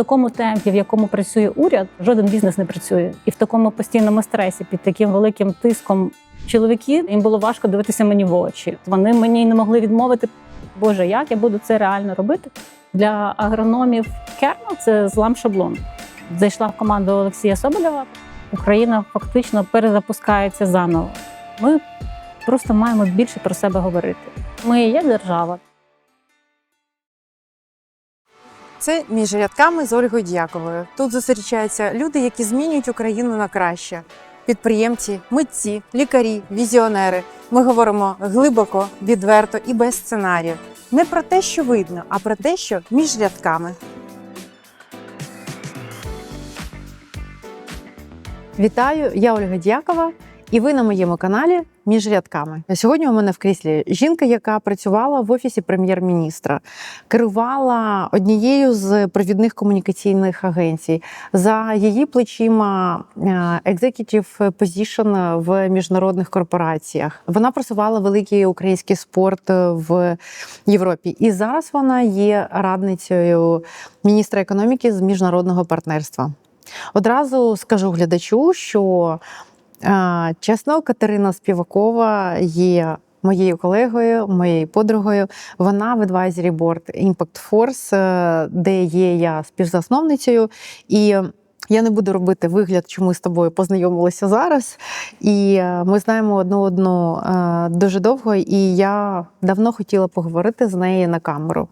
такому темпі, в якому працює уряд, жоден бізнес не працює. І в такому постійному стресі, під таким великим тиском чоловіки, їм було важко дивитися мені в очі. Вони мені не могли відмовити, Боже, як я буду це реально робити? Для агрономів Керну це злам шаблон. Зайшла в команду Олексія Соболєва. Україна фактично перезапускається заново. Ми просто маємо більше про себе говорити. Ми є держава. Це «Між рядками» з Ольгою Дьяковою. Тут зустрічаються люди, які змінюють Україну на краще. Підприємці, митці, лікарі, візіонери. Ми говоримо глибоко, відверто і без сценарію. Не про те, що видно, а про те, що між рядками. Вітаю, я Ольга Дьякова, і ви на моєму каналі «Між рядками». Сьогодні у мене в кріслі жінка, яка працювала в Офісі прем'єр-міністра, керувала однією з провідних комунікаційних агенцій. За її плечима executive position в міжнародних корпораціях. Вона просувала великий український спорт в Європі. І зараз вона є радницею міністра економіки з міжнародного партнерства. Одразу скажу глядачу, що чесно, Катерина Співакова є моєю колегою, моєю подругою. Вона в Advisory Board Impact Force, де є я співзасновницею. І я не буду робити вигляд, що ми з тобою познайомилися зараз. І ми знаємо одну дуже довго, і я давно хотіла поговорити з нею на камеру.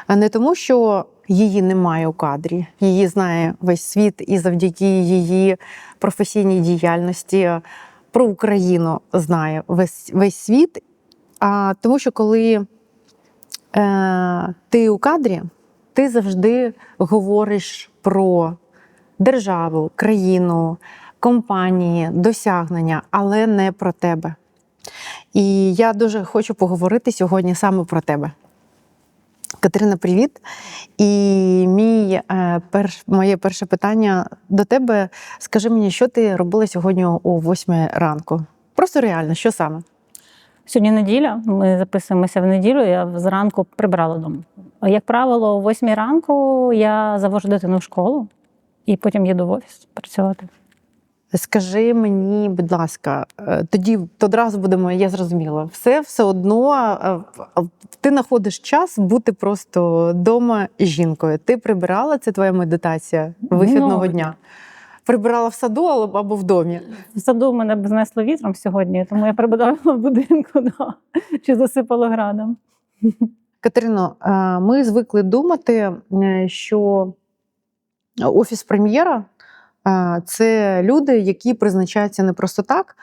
Не тому, що її немає у кадрі, її знає весь світ, і завдяки її професійній діяльності про Україну знає весь світ. А тому що коли ти у кадрі, ти завжди говориш про державу, країну, компанії, досягнення, але не про тебе. І я дуже хочу поговорити сьогодні саме про тебе. Катерина, привіт. І моє перше питання до тебе. Скажи мені, що ти робила сьогодні о 8 ранку? Просто реально, що саме? Сьогодні неділя, ми записуємося в неділю, я зранку прибрала вдома. Як правило, о 8 ранку я завожу дитину в школу і потім їду в офіс працювати. Скажи мені, будь ласка, тоді одразу будемо, я зрозуміла, все одно ти знаходиш час бути просто вдома жінкою. Ти прибирала, це твоя медитація вихідного дня? Прибирала в саду або в домі? В саду мене знесло вітром сьогодні, тому я прибирала в будинку, чи засипала градом. Катерино, ми звикли думати, що Офіс прем'єра – це люди, які призначаються не просто так,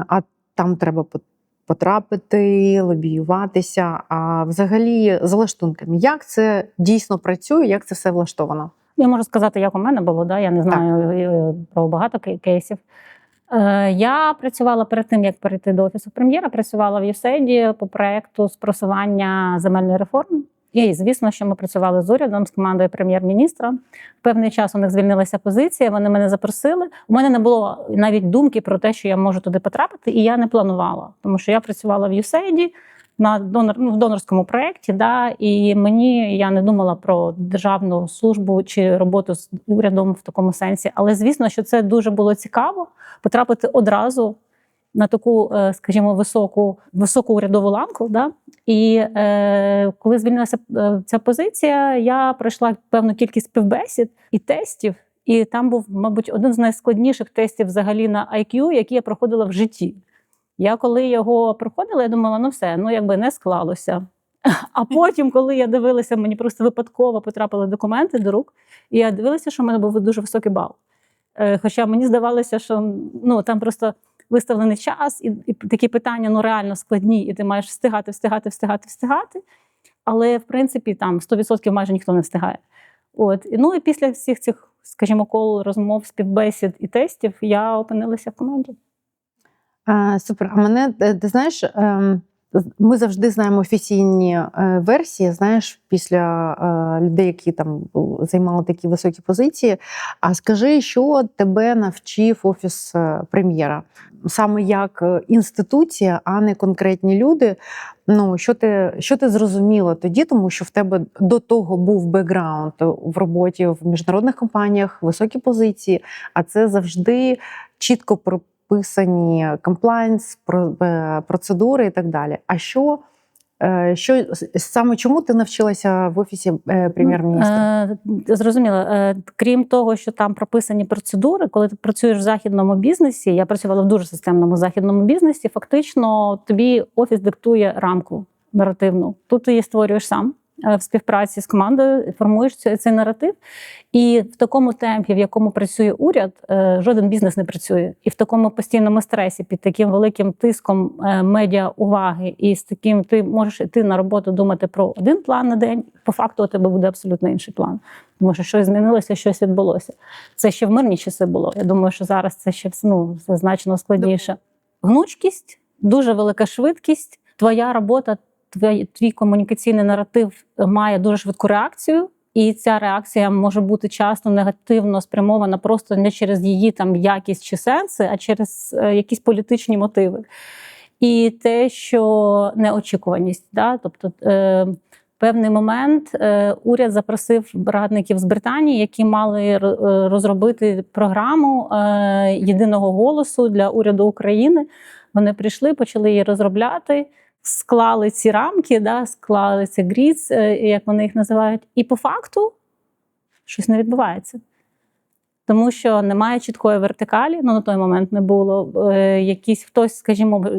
а там треба потрапити, лобіюватися, а взагалі за лаштунками. Як це дійсно працює, як це все влаштовано? Я можу сказати, як у мене було, я не знаю про багато кейсів. Я працювала перед тим, як перейти до Офісу прем'єра, працювала в USAID по проєкту з просування земельної реформи. І, звісно, що ми працювали з урядом, з командою прем'єр-міністра. В певний час у них звільнилася позиція, вони мене запросили. У мене не було навіть думки про те, що я можу туди потрапити, і я не планувала. Тому що я працювала в USAID в донорському проєкті, і я не думала про державну службу чи роботу з урядом в такому сенсі. Але, звісно, що це дуже було цікаво потрапити одразу на таку, скажімо, високу урядову ланку. І коли звільнилася ця позиція, я пройшла певну кількість співбесід і тестів. І там був, мабуть, один з найскладніших тестів взагалі на IQ, який я проходила в житті. Я коли його проходила, я думала, якби не склалося. А потім, коли я дивилася, мені просто випадково потрапили документи до рук, і я дивилася, що в мене був дуже високий бал. Хоча мені здавалося, що там просто виставлений час, і такі питання реально складні, і ти маєш встигати. Але, в принципі, там 100% майже ніхто не встигає. І після всіх цих, скажімо, кол, розмов, співбесід і тестів я опинилася в команді. Супер. А мене, ти знаєш, ми завжди знаємо офіційні версії, знаєш, після людей, які там займали такі високі позиції. А скажи, що тебе навчив Офіс прем'єра? Саме як інституція, а не конкретні люди. Ну, що ти зрозуміла тоді, тому що в тебе до того був бекграунд в роботі в міжнародних компаніях, високі позиції, а це завжди чітко прописані комплайнс, процедури і так далі. А що саме чому ти навчилася в Офісі прем'єр-міністра? Зрозуміло. Крім того, що там прописані процедури, коли ти працюєш в західному бізнесі, я працювала в дуже системному західному бізнесі, фактично тобі Офіс диктує рамку наративну. Тут ти її створюєш сам в співпраці з командою, формуєш цей наратив. І в такому темпі, в якому працює уряд, жоден бізнес не працює. І в такому постійному стресі, під таким великим тиском медіа уваги, і з таким ти можеш йти на роботу, думати про один план на день, по факту у тебе буде абсолютно інший план. Тому що щось змінилося, щось відбулося. Це ще в мирні часи було. Я думаю, що зараз це ще це значно складніше. Гнучкість, дуже велика швидкість, твоя робота, твій комунікаційний наратив має дуже швидку реакцію, і ця реакція може бути часто негативно спрямована просто не через її там якість чи сенси, а через якісь політичні мотиви. І те, що неочікуваність. Да? Тобто, певний момент уряд запросив радників з Британії, які мали розробити програму єдиного голосу для уряду України. Вони прийшли, почали її розробляти, склали ці рамки, да, склали ці гріц, як вони їх називають, і по факту щось не відбувається. Тому що немає чіткої вертикалі, на той момент не було.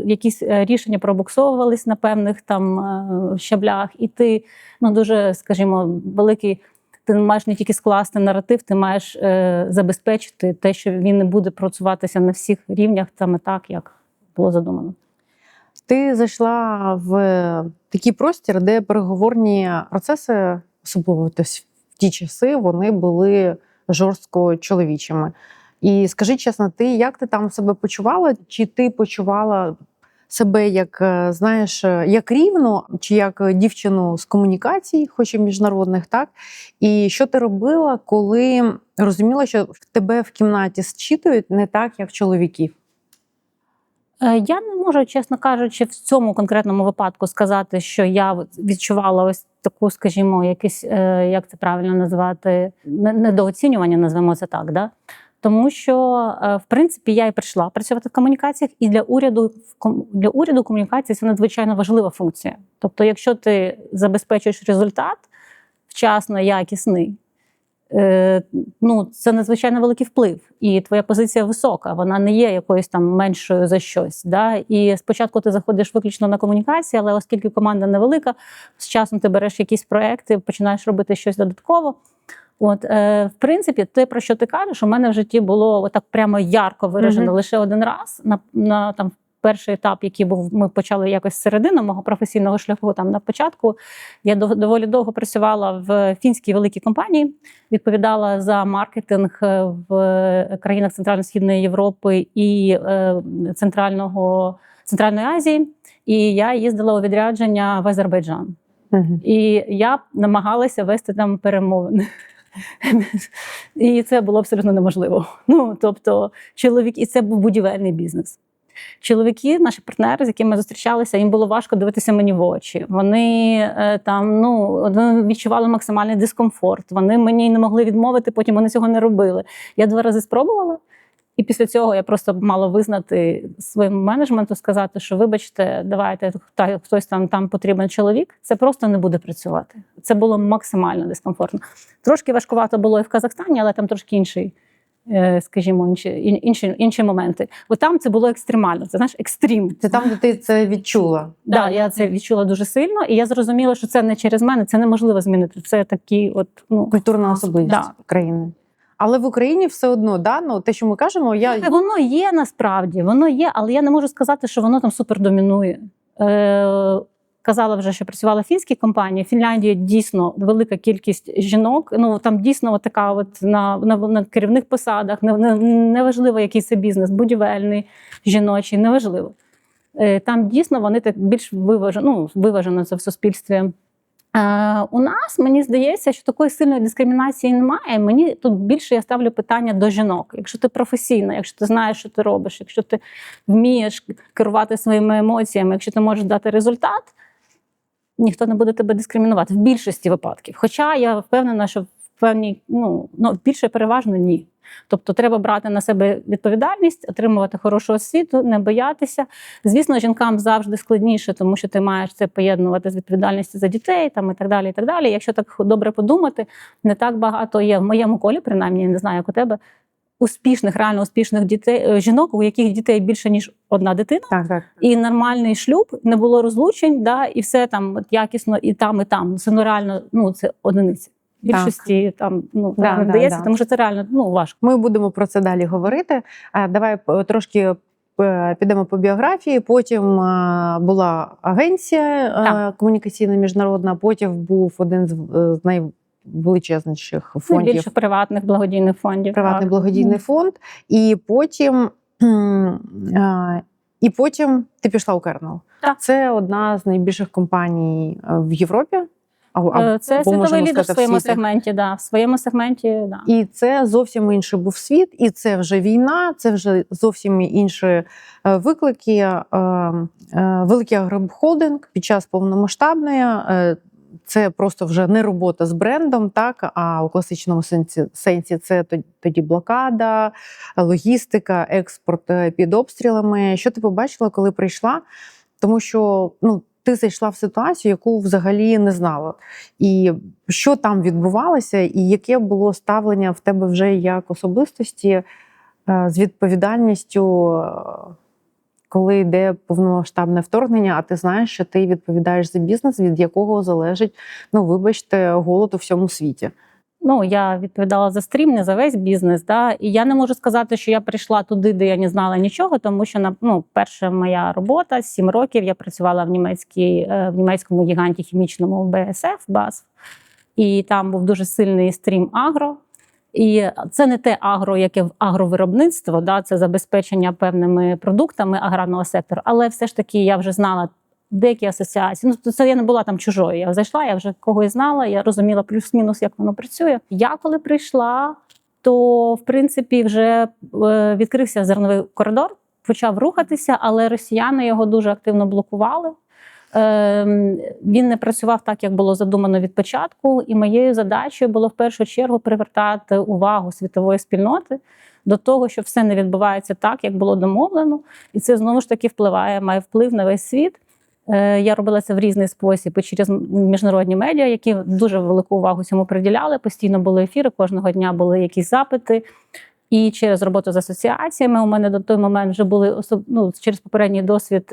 Якісь рішення пробуксовувались на певних там щаблях, і ти дуже, великий, ти маєш не тільки скласти наратив, ти маєш забезпечити те, що він не буде працюватися на всіх рівнях саме так, як було задумано. Ти зайшла в такий простір, де переговорні процеси, особливо в ті часи, вони були жорстко чоловічими. І скажи чесно, як ти там себе почувала? Чи ти почувала себе як, знаєш, як рівну, чи як дівчину з комунікацій, хоч і міжнародних, так? І що ти робила, коли розуміла, що тебе в кімнаті зчитують не так, як чоловіків? Я не можу, чесно кажучи, в цьому конкретному випадку сказати, що я відчувала ось таку, якісь, як це правильно назвати, недооцінювання, назвемо це так, да? Тому що, в принципі, я і прийшла працювати в комунікаціях, і для уряду комунікації це надзвичайно важлива функція. Тобто, якщо ти забезпечуєш результат вчасно, якісний, це надзвичайно великий вплив, і твоя позиція висока, вона не є якоюсь там меншою за щось. Да? І спочатку ти заходиш виключно на комунікації, але оскільки команда невелика, з часом ти береш якісь проекти, починаєш робити щось додатково. В принципі, те, про що ти кажеш, у мене в житті було отак прямо ярко виражено лише один раз на там перший етап, який був, ми почали якось з середини мого професійного шляху, там на початку. Я доволі довго працювала в фінській великій компанії, відповідала за маркетинг в країнах Центрально-Східної Європи і Центральної Азії. І я їздила у відрядження в Азербайджан. І я намагалася вести там перемовини. І це було абсолютно неможливо. Тобто, і це був будівельний бізнес. Чоловіки, наші партнери, з якими ми зустрічалися, їм було важко дивитися мені в очі. Вони відчували максимальний дискомфорт. Вони мені не могли відмовити, потім вони цього не робили. Я 2 рази спробувала, і після цього я просто мала визнати своєму менеджменту, сказати, що вибачте, давайте, хтось там потрібен чоловік, це просто не буде працювати. Це було максимально дискомфортно. Трошки важкувато було і в Казахстані, але там трошки інші моменти. Бо там це було екстремально, це, знаєш, екстрім. Це там, де ти це відчула? Так, я це відчула дуже сильно, і я зрозуміла, що це не через мене, це неможливо змінити. Це такі культурна особливість країни. Але в Україні все одно, те, що ми кажемо, воно є насправді, але я не можу сказати, що воно там супер домінує. Казала вже, що працювала в фінській компанії. В Фінляндії дійсно велика кількість жінок. Там дійсно така на керівних посадах. Неважливо, який це бізнес, будівельний, жіночий, неважливо. Там дійсно вони так більш виважено це в суспільстві. У нас, мені здається, що такої сильної дискримінації немає. Мені тут більше я ставлю питання до жінок. Якщо ти професійна, якщо ти знаєш, що ти робиш, якщо ти вмієш керувати своїми емоціями, якщо ти можеш дати результат, ніхто не буде тебе дискримінувати в більшості випадків. Хоча я впевнена, що в певній, більше переважно ні. Тобто треба брати на себе відповідальність, отримувати хорошу освіту, не боятися. Звісно, жінкам завжди складніше, тому що ти маєш це поєднувати з відповідальністю за дітей і так далі, і так далі. Якщо так добре подумати, не так багато є в моєму колі, принаймні, я не знаю, як у тебе, реально успішних дітей, жінок, у яких дітей більше, ніж одна дитина. Так. І нормальний шлюб, не було розлучень, і все там якісно і там. Це реально, це одиниці. Більшості не вдається, тому що це реально важко. Ми будемо про це далі говорити. Давай трошки підемо по біографії. Потім була агенція комунікаційна міжнародна, потім був один з найвеличезніших фондів. Найбільших приватних благодійних фондів. Приватний благодійний фонд. І потім ти пішла у Kernel. Так. Це одна з найбільших компаній в Європі. Це світовий лідер в своєму сегменті, в своєму сегменті, І це зовсім інший був світ, і це вже війна, це вже зовсім інші виклики. Великий агрохолдинг під час повномасштабної, це просто вже не робота з брендом, а у класичному сенсі це тоді блокада, логістика, експорт під обстрілами. Що ти побачила, коли прийшла? Тому що, ти зайшла в ситуацію, яку взагалі не знала. І що там відбувалося, і яке було ставлення в тебе вже як особистості з відповідальністю, коли йде повномасштабне вторгнення, а ти знаєш, що ти відповідаєш за бізнес, від якого залежить, голод у всьому світі. Я відповідала за стрім, не за весь бізнес. І я не можу сказати, що я прийшла туди, де я не знала нічого, тому що перша моя робота, 7 років, я працювала в німецькому гіганті хімічному BASF, і там був дуже сильний стрім агро. І це не те агро, яке в агровиробництво, це забезпечення певними продуктами аграрного сектору, але все ж таки я вже знала деякі асоціації. Це я не була там чужою. Я зайшла, я вже когось знала, я розуміла плюс-мінус, як воно працює. Я коли прийшла, то, в принципі, вже відкрився зерновий коридор, почав рухатися, але росіяни його дуже активно блокували. Він не працював так, як було задумано від початку, і моєю задачею було в першу чергу привертати увагу світової спільноти до того, що все не відбувається так, як було домовлено, і це знову ж таки має вплив на весь світ. Я робила це в різний спосіб і через міжнародні медіа, які дуже велику увагу цьому приділяли. Постійно були ефіри, кожного дня були якісь запити. І через роботу з асоціаціями у мене до той момент вже були через попередній досвід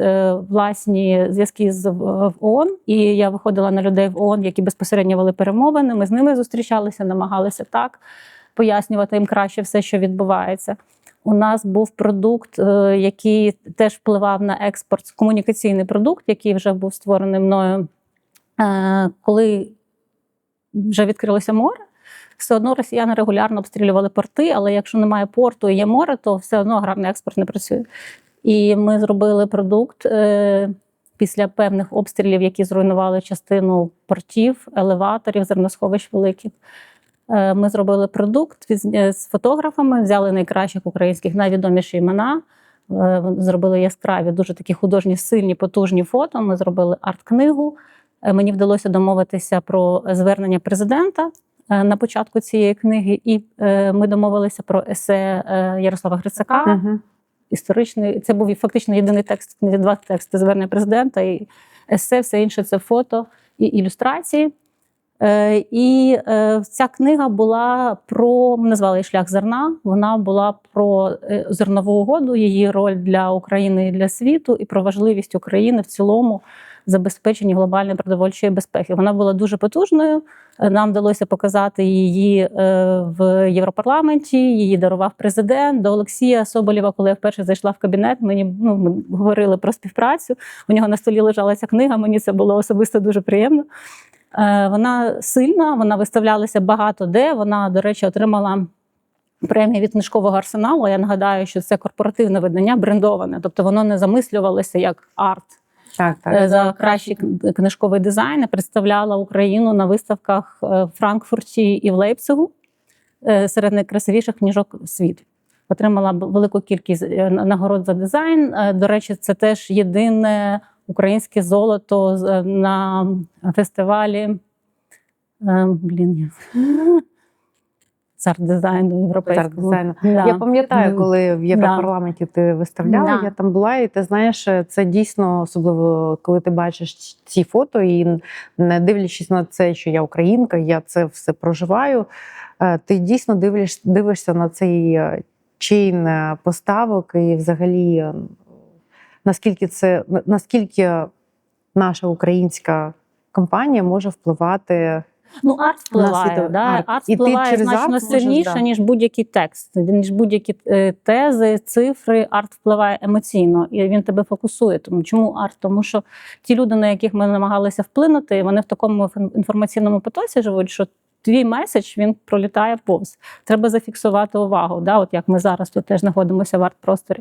власні зв'язки в ООН. І я виходила на людей в ООН, які безпосередньо вели перемовини. Ми з ними зустрічалися, намагалися пояснювати їм краще все, що відбувається. У нас був продукт, який теж впливав на експорт, комунікаційний продукт, який вже був створений мною, коли вже відкрилося море. Все одно росіяни регулярно обстрілювали порти, але якщо немає порту і є море, то все одно аграрний експорт не працює. І ми зробили продукт після певних обстрілів, які зруйнували частину портів, елеваторів, зерносховищ великих. Ми зробили продукт з фотографами, взяли найкращих українських, найвідоміші імена, зробили яскраві, дуже такі художні, сильні, потужні фото. Ми зробили арт-книгу. Мені вдалося домовитися про звернення президента на початку цієї книги, і ми домовилися про есе Ярослава Грицака. Історичний. Це був фактично єдиний текст, 2 тексти звернення президента, і есе, все інше – це фото і ілюстрації. І ця книга була ми назвали її «Шлях зерна», вона була про зернову угоду, її роль для України і для світу, і про важливість України в цілому забезпеченні глобальної продовольчої безпеки. Вона була дуже потужною, нам вдалося показати її в Європарламенті, її дарував президент. До Олексія Соболєва, коли я вперше зайшла в кабінет, ми говорили про співпрацю, у нього на столі лежала ця книга, мені це було особисто дуже приємно. Вона сильна, вона виставлялася багато де. Вона, до речі, отримала премії від книжкового арсеналу. Я нагадаю, що це корпоративне видання, брендоване, тобто воно не замислювалося як арт. За кращий книжковий дизайн, і представляла Україну на виставках в Франкфурті і в Лейпцигу серед найкрасивіших книжок світу. Отримала велику кількість нагород за дизайн. До речі, це теж єдине українське золото на фестивалі з арт-дизайну європейського. Я пам'ятаю, коли в Європарламенті ти виставляла, я там була, і ти знаєш, це дійсно, особливо, коли ти бачиш ці фото, і не дивлячись на це, що я українка, я це все проживаю, ти дійсно дивишся на цей чейн поставок і взагалі наскільки наша українська компанія може впливати. Арт впливає, арт впливає значно сильніше, ніж будь-який текст, ніж будь-які тези, цифри. Арт впливає емоційно, і він тебе фокусує. Тому чому арт? Тому що ті люди, на яких ми намагалися вплинути, вони в такому інформаційному потоці живуть, що твій меседж, він пролітає повз. Треба зафіксувати увагу, от як ми зараз тут теж знаходимося в арт-просторі.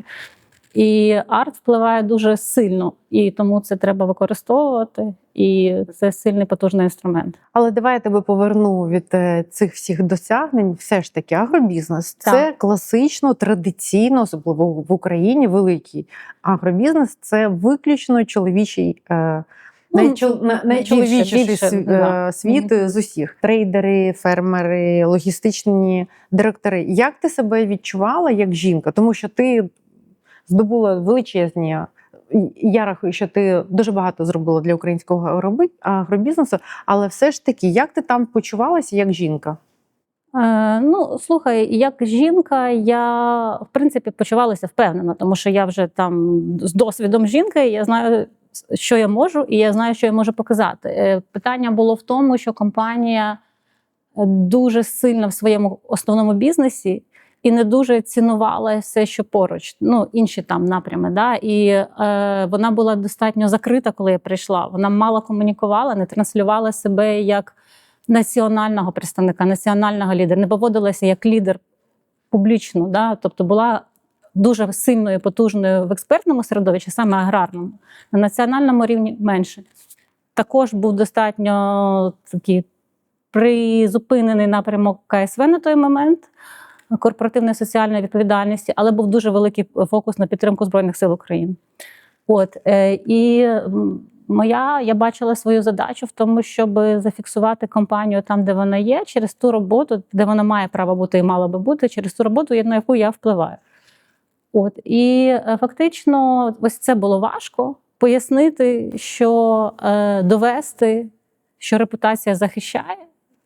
І арт впливає дуже сильно, і тому це треба використовувати, і це сильний, потужний інструмент. Але давай я тебе поверну від цих всіх досягнень. Все ж таки, агробізнес – це класично, традиційно, особливо в Україні, великий агробізнес – це виключно чоловічий, найчоловічіший світ з усіх. Трейдери, фермери, логістичні директори. Як ти себе відчувала як жінка? Тому що ти здобула величезні, я рахую, що ти дуже багато зробила для українського агробізнесу, але все ж таки, як ти там почувалася як жінка? Слухай, як жінка, я, в принципі, почувалася впевнено, тому що я вже там з досвідом жінки, я знаю, що я можу, і я знаю, що я можу показати. Питання було в тому, що компанія дуже сильна в своєму основному бізнесі, і не дуже цінувала все, що поруч, інші там напрями. І вона була достатньо закрита, коли я прийшла. Вона мало комунікувала, не транслювала себе як національного представника, національного лідера, не поводилася як лідер публічно. Тобто була дуже сильною, потужною в експертному середовищі, саме аграрному. На національному рівні менше. Також був достатньо такий призупинений напрямок КСВ на той момент, корпоративної соціальної відповідальності, але був дуже великий фокус на підтримку Збройних сил України. Я бачила свою задачу в тому, щоб зафіксувати компанію там, де вона є, через ту роботу, де вона має право бути і мала би бути, через ту роботу, на яку я впливаю. І фактично ось це було важко пояснити, що довести, що репутація захищає,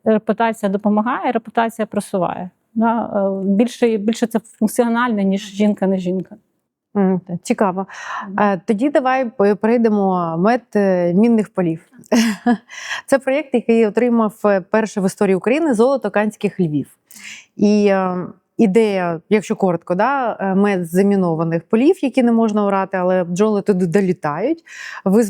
репутація допомагає, репутація просуває. Більше це функціональне, ніж жінка, не жінка. Цікаво. Тоді давай перейдемо мед мінних полів. Це проєкт, який отримав перше в історії України золото Канських львів. І ідея, якщо коротко, мед з замінованих полів, які не можна орати, але бджоли туди долітають. Ви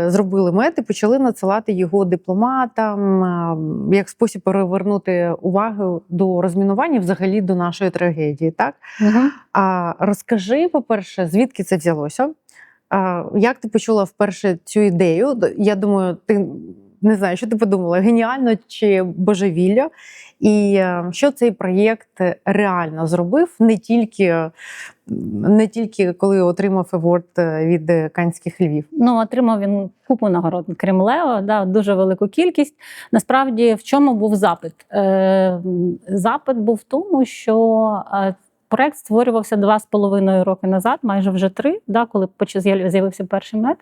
зробили мед і почали надсилати його дипломатам, як спосіб перевернути увагу до розмінування, взагалі до нашої трагедії. Так? А розкажи, по-перше, звідки це взялося? Як ти почула вперше цю ідею? Я думаю, ти не знаю, що ти подумала, геніально чи божевілля? І що цей проєкт реально зробив, не тільки коли отримав еворд від Канських львів? Отримав він купу нагород, крім Лео, дуже велику кількість. Насправді, в чому був запит? Запит був в тому, що проєкт створювався 2,5 роки назад, майже вже 3, коли з'явився перший мед.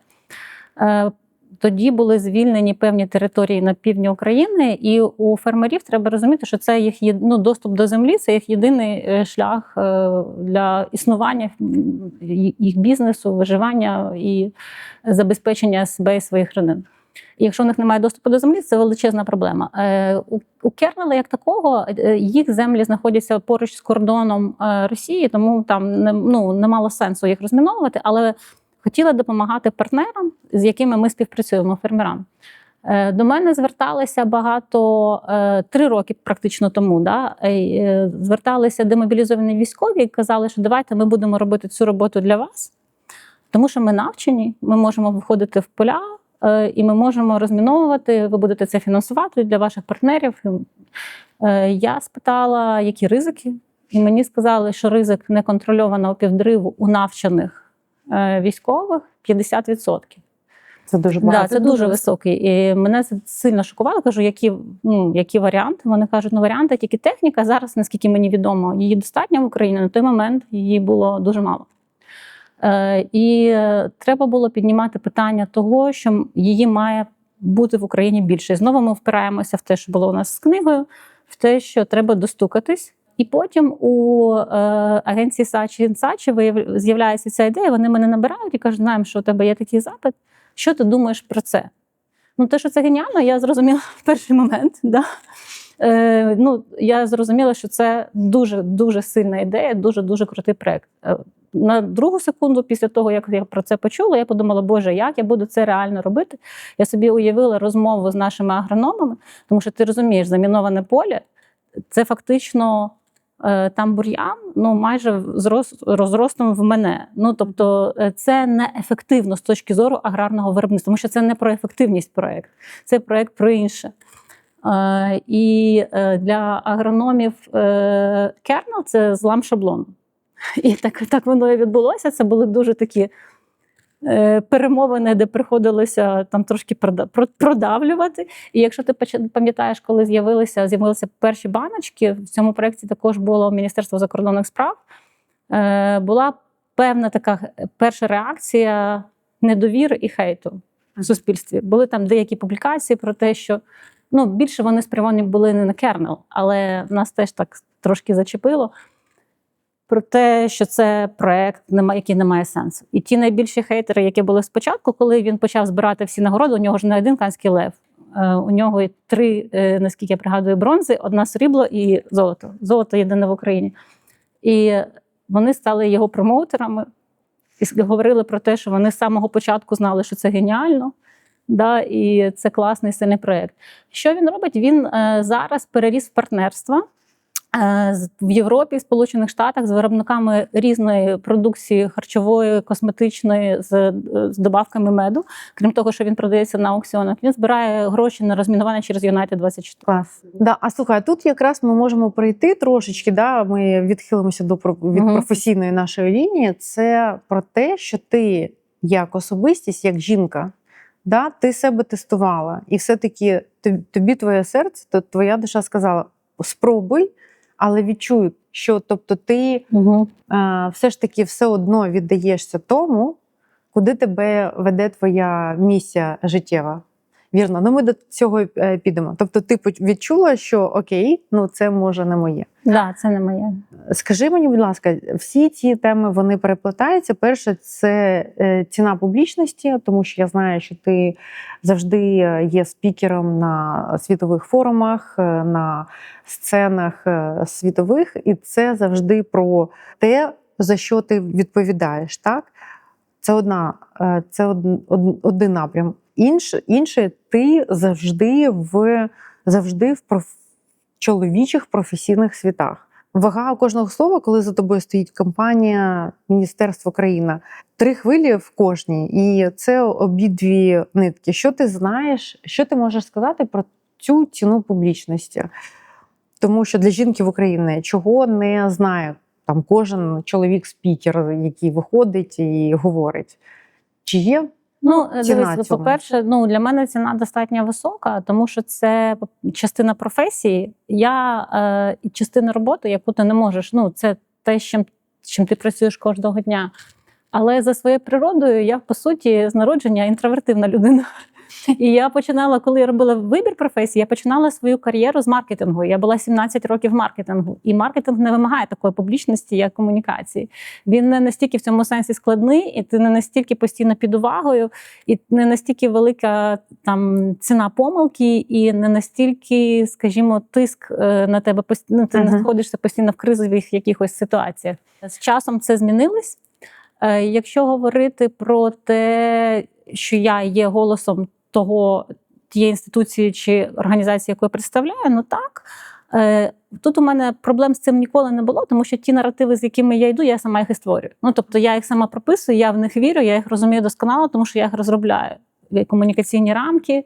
Тоді були звільнені певні території на півдні України, і у фермерів треба розуміти, що це їх доступ до землі, це їх єдиний шлях для існування їх бізнесу, виживання і забезпечення себе і своїх родин. І якщо у них немає доступу до землі, це величезна проблема. У Кернела, як такого, їх землі знаходяться поруч з кордоном Росії, тому там не мало сенсу їх розміновувати, але хотіла допомагати партнерам, з якими ми співпрацюємо, фермерам. До мене зверталися багато, 3 роки практично тому, зверталися демобілізовані військові і казали, що давайте ми будемо робити цю роботу для вас, тому що ми навчені, ми можемо виходити в поля і ми можемо розміновувати, ви будете це фінансувати для ваших партнерів. Я спитала, які ризики, і мені сказали, що ризик неконтрольованого підриву у навчених військових 50%. Це дуже багато. Да, це дуже високий. І мене це сильно шокувало. Кажу, які варіанти? Вони кажуть, варіанти тільки техніка. Зараз, наскільки мені відомо, її достатньо в Україні. На той момент її було дуже мало. І треба було піднімати питання того, що її має бути в Україні більше. І знову ми впираємося в те, що було у нас з книгою, в те, що треба достукатись. І потім у агенції Сачі з'являється ця ідея, вони мене набирають і кажуть, знаємо, що у тебе є такий запит, що ти думаєш про це? Те, що це геніально, я зрозуміла в перший момент. Да? Я зрозуміла, що це дуже сильна ідея, дуже крутий проєкт. На другу секунду, після того, як я про це почула, я подумала, боже, як я буду це реально робити? Я собі уявила розмову з нашими агрономами, тому що ти розумієш, заміноване поле – це фактично там бур'ян, майже розростом в мене. Тобто це неефективно з точки зору аграрного виробництва, тому що це не про ефективність проєкт, це проєкт про інше. І для агрономів кернел – це злам шаблону. І так воно і відбулося. Це були дуже такі перемовини, де приходилося там трошки продавлювати. І якщо ти пам'ятаєш, коли з'явилися перші баночки, в цьому проєкті також було Міністерство закордонних справ, була певна така перша реакція недовіри і хейту в суспільстві. Були там деякі публікації про те, що більше вони спрямовані були не на кернел, але нас теж так трошки зачепило. Про те, що це проєкт, який не має сенсу. І ті найбільші хейтери, які були спочатку, коли він почав збирати всі нагороди, у нього ж не один Канський лев. У нього 3, наскільки я пригадую, бронзи, 1 срібло і золото. Золото єдине в Україні. І вони стали його промоутерами і говорили про те, що вони з самого початку знали, що це геніально. І це класний, сильний проєкт. Що він робить? Він зараз переріс в партнерства в Європі, в Сполучених Штатах з виробниками різної продукції харчової, косметичної, з добавками меду. Крім того, що він продається на аукціонах, він збирає гроші на розмінування через United24. Клас. Да, а слухай, тут якраз ми можемо прийти трошечки, ми відхилимося від професійної нашої лінії. Це про те, що ти як особистість, як жінка, ти себе тестувала. І все-таки тобі твоє серце, твоя душа сказала, спробуй, але відчуй, що ти все ж таки все одно віддаєшся тому, куди тебе веде твоя місія життєва. Вірно, ми до цього підемо. Тобто ти відчула, що окей, це може не моє. Так, це не моє. Скажи мені, будь ласка, всі ці теми, вони переплетаються. Перше, це ціна публічності, тому що я знаю, що ти завжди є спікером на світових форумах, на сценах світових, і це завжди про те, за що ти відповідаєш, так? Це один напрям. Інше, ти завжди в чоловічих професійних світах. Вага кожного слова, коли за тобою стоїть компанія, міністерство, країна. 3 хвилі в кожній, і це обидві нитки. Що ти знаєш, що ти можеш сказати про цю ціну публічності? Тому що для жінки в Україні чого не знає там кожен чоловік-спікер, який виходить і говорить. Чи є? Дивись, по-перше, для мене ціна достатньо висока, тому що це частина професії, частина роботи, яку ти не можеш, це те, чим ти працюєш кожного дня. Але за своєю природою я, по суті, з народження інтровертивна людина. І я починала, коли я робила вибір професії, я починала свою кар'єру з маркетингу. Я була 17 років в маркетингу. І маркетинг не вимагає такої публічності, як комунікації. Він не настільки в цьому сенсі складний, і ти не настільки постійно під увагою, і не настільки велика там ціна помилки, і не настільки, скажімо, тиск на тебе постійно. Ти не знаходишся постійно в кризових якихось ситуаціях. З часом це змінилось. Якщо говорити про те, що я є голосом того, тієї інституції чи організації, яку я представляю, ну так. Тут у мене проблем з цим ніколи не було, тому що ті наративи, з якими я йду, я сама їх і створюю. Ну, тобто я їх сама прописую, я в них вірю, я їх розумію досконало, тому що я їх розробляю. Комунікаційні рамки,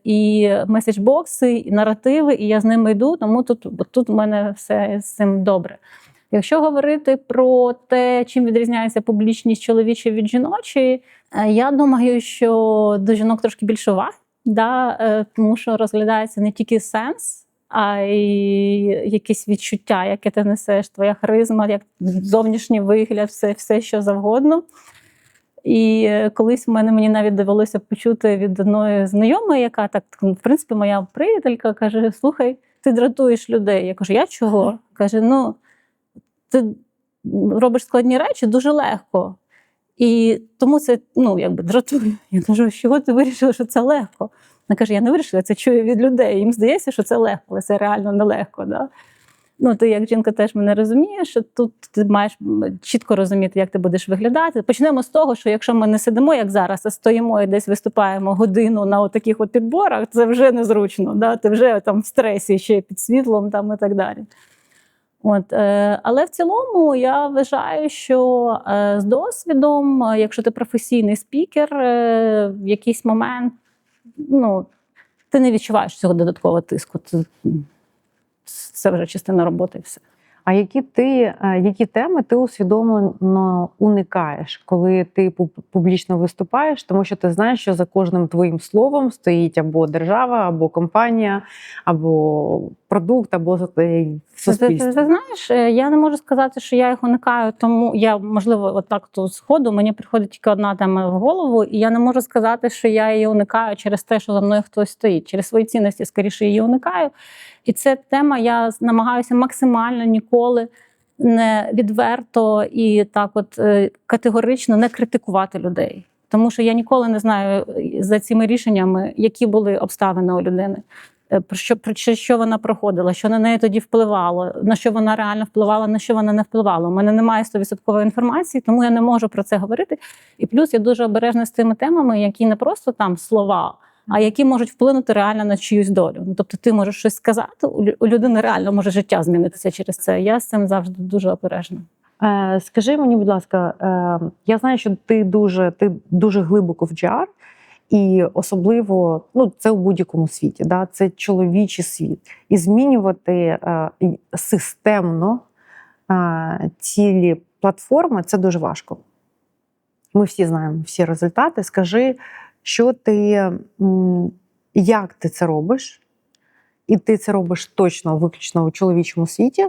і меседжбокси, і наративи, і я з ними йду, тому тут у мене все з цим добре. Якщо говорити про те, чим відрізняється публічність чоловічої від жіночої, я думаю, що до жінок трошки більше уваги, тому що розглядається не тільки сенс, а й якісь відчуття, яке ти несеш, твоя харизма, як зовнішній вигляд, все що завгодно. І колись мені навіть довелося почути від одної знайомої, яка так, в принципі, моя приятелька, каже: слухай, ти дратуєш людей. Я кажу: я чого? Каже: ну, ти робиш складні речі дуже легко. І тому це, дратує. Я кажу: з чого ти вирішила, що це легко? Вона каже: я не вирішила, це чую від людей. Їм здається, що це легко, але це реально нелегко. Да? Ти як жінка теж мене розумієш, що тут ти маєш чітко розуміти, як ти будеш виглядати. Почнемо з того, що якщо ми не сидимо, як зараз, а стоїмо і десь виступаємо годину на таких підборах, це вже незручно. Да? Ти вже там в стресі, ще під світлом і так далі. Але в цілому я вважаю, що з досвідом, якщо ти професійний спікер, в якийсь момент ти не відчуваєш цього додаткового тиску. Це вже частина роботи і все. А які теми ти усвідомлено уникаєш, коли ти публічно виступаєш, тому що ти знаєш, що за кожним твоїм словом стоїть або держава, або компанія, або продукт, або суспільство? Ти знаєш, я не можу сказати, що я їх уникаю, тому можливо, отак сходу мені приходить тільки одна тема в голову, і я не можу сказати, що я її уникаю через те, що за мною хтось стоїть. Через свої цінності, скоріше, її уникаю. І ця тема, я намагаюся максимально ніколи не відверто і категорично не критикувати людей. Тому що я ніколи не знаю за цими рішеннями, які були обставини у людини, про що вона проходила, що на неї тоді впливало, на що вона реально впливала, на що вона не впливала. У мене немає 100% інформації, тому я не можу про це говорити. І плюс я дуже обережна з тими темами, які не просто там слова, а які можуть вплинути реально на чиюсь долю. Тобто ти можеш щось сказати, у людини реально може життя змінитися через це. Я з цим завжди дуже обережна. Скажи мені, будь ласка, я знаю, що ти дуже глибоко в GR, і особливо, це у будь-якому світі, да? Це чоловічий світ. І змінювати системно цілі платформи – це дуже важко. Ми всі знаємо всі результати. Скажи, як ти це робиш? І ти це робиш точно, виключно у чоловічому світі.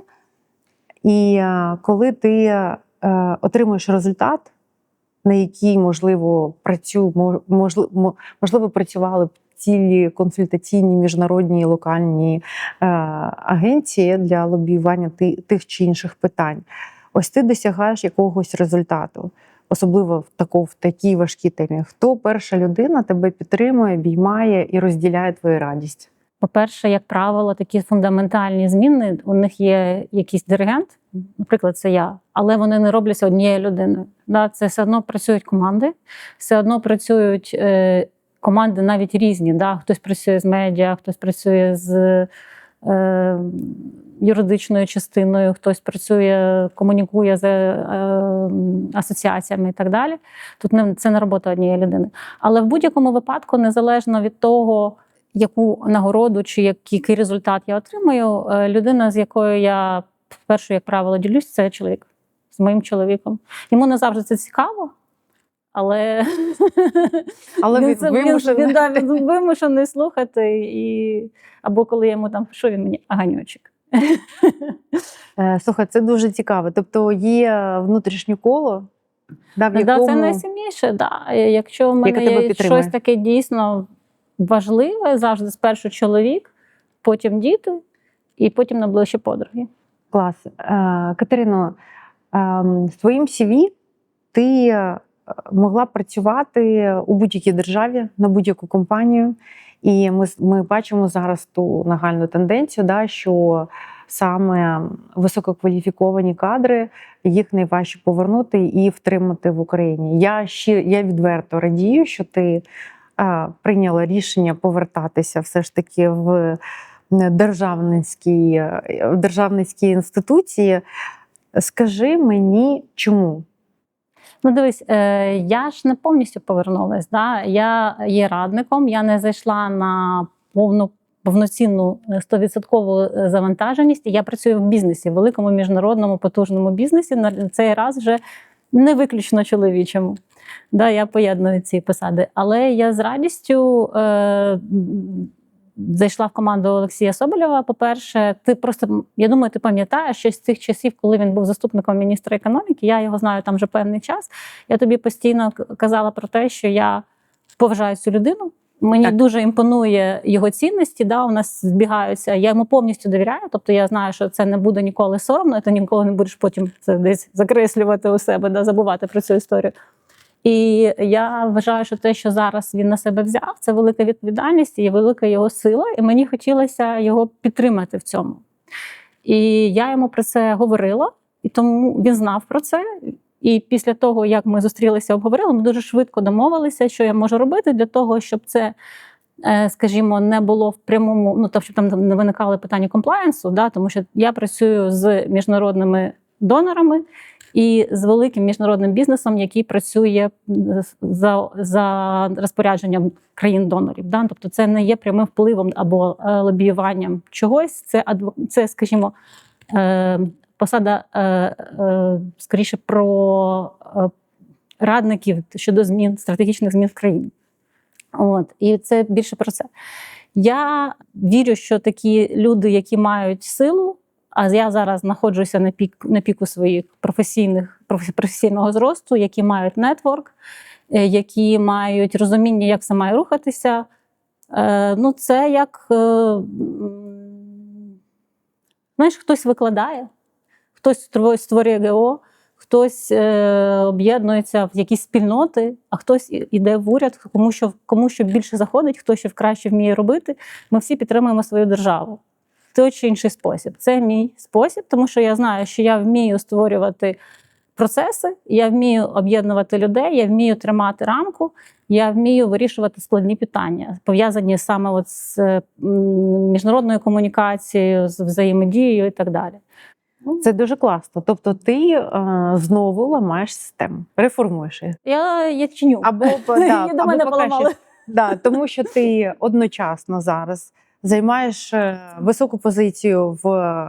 І коли ти отримуєш результат, на який, можливо, працювали б цілі консультаційні міжнародні і локальні агенції для лобіювання тих чи інших питань. Ось ти досягаєш якогось результату, особливо в такій важкій темі. Хто перша людина тебе підтримує, обіймає і розділяє твою радість? По-перше, як правило, такі фундаментальні зміни, у них є якийсь диригент, наприклад, це я, але вони не робляться однією людиною. Це все одно працюють команди, все одно працюють команди навіть різні. Хтось працює з медіа, хтось працює з юридичною частиною, хтось працює, комунікує з асоціаціями і так далі. Тут це не робота однієї людини. Але в будь-якому випадку, незалежно від того, яку нагороду чи який результат я отримую, людина, з якою я вперше, як правило, ділюсь, це чоловік. З моїм чоловіком. Йому не завжди це цікаво, але він вимушений слухати. Або коли я йому пишу, він мені аганьочок. Слухай, це дуже цікаво. Тобто є внутрішнє коло, в якому... Це найсильніше. Якщо в мене є щось таке дійсно важливе, завжди спершу чоловік, потім діти і потім найближчі подруги. Клас. Катерино, з твоїм CV ти могла працювати у будь-якій державі, на будь-яку компанію. І ми бачимо зараз ту нагальну тенденцію, що саме висококваліфіковані кадри, їх найважче повернути і втримати в Україні. Я відверто радію, що ти прийняла рішення повертатися все ж таки в державницькі інституції. Скажи мені, чому? Ну, дивись, я ж не повністю повернулась. Да? Я є радником, я не зайшла на повноцінну 100% завантаженість. Я працюю в бізнесі, в великому міжнародному потужному бізнесі. На цей раз вже не виключно чоловічому. Да, я поєдную ці посади. Але я з радістю зайшла в команду Олексія Соболєва. По-перше, я думаю, ти пам'ятаєш, що з цих часів, коли він був заступником міністра економіки, я його знаю там вже певний час. Я тобі постійно казала про те, що я поважаю цю людину. Мені дуже імпонує його цінності, да, у нас збігаються. Я йому повністю довіряю, тобто я знаю, що це не буде ніколи соромно, і ти ніколи не будеш потім це десь закреслювати у себе, да, забувати про цю історію. І я вважаю, що те, що зараз він на себе взяв, це велика відповідальність і велика його сила, і мені хотілося його підтримати в цьому. І я йому про це говорила, і тому він знав про це. І після того, як ми зустрілися, обговорили, ми дуже швидко домовилися, що я можу робити для того, щоб це, скажімо, не було в прямому, ну, тобто, щоб там не виникали питання комплаєнсу, да, тому що я працюю з міжнародними донорами і з великим міжнародним бізнесом, який працює за розпорядженням країн-донорів. Да? Тобто це не є прямим впливом або лобіюванням чогось, це скажімо, посада, скоріше, про радників щодо змін, стратегічних змін в країні. От. І це більше про це. Я вірю, що такі люди, які мають силу, а я зараз знаходжуся на піку своїх професійного зросту, які мають нетворк, які мають розуміння, як це має рухатися. Ну, це як, знаєш, хтось викладає, хтось створює ГО, хтось об'єднується в якісь спільноти, а хтось іде в уряд, кому що більше заходить, хто що краще вміє робити. Ми всі підтримуємо свою державу в той чи інший спосіб. Це мій спосіб, тому що я знаю, що я вмію створювати процеси, я вмію об'єднувати людей, я вмію тримати рамку, я вмію вирішувати складні питання, пов'язані саме от з міжнародною комунікацією, з взаємодією і так далі. Це дуже класно. Тобто ти знову ламаєш систему, реформуєш її. Я чиню. Або до мене поламали. Да, тому що ти одночасно зараз займаєш високу позицію в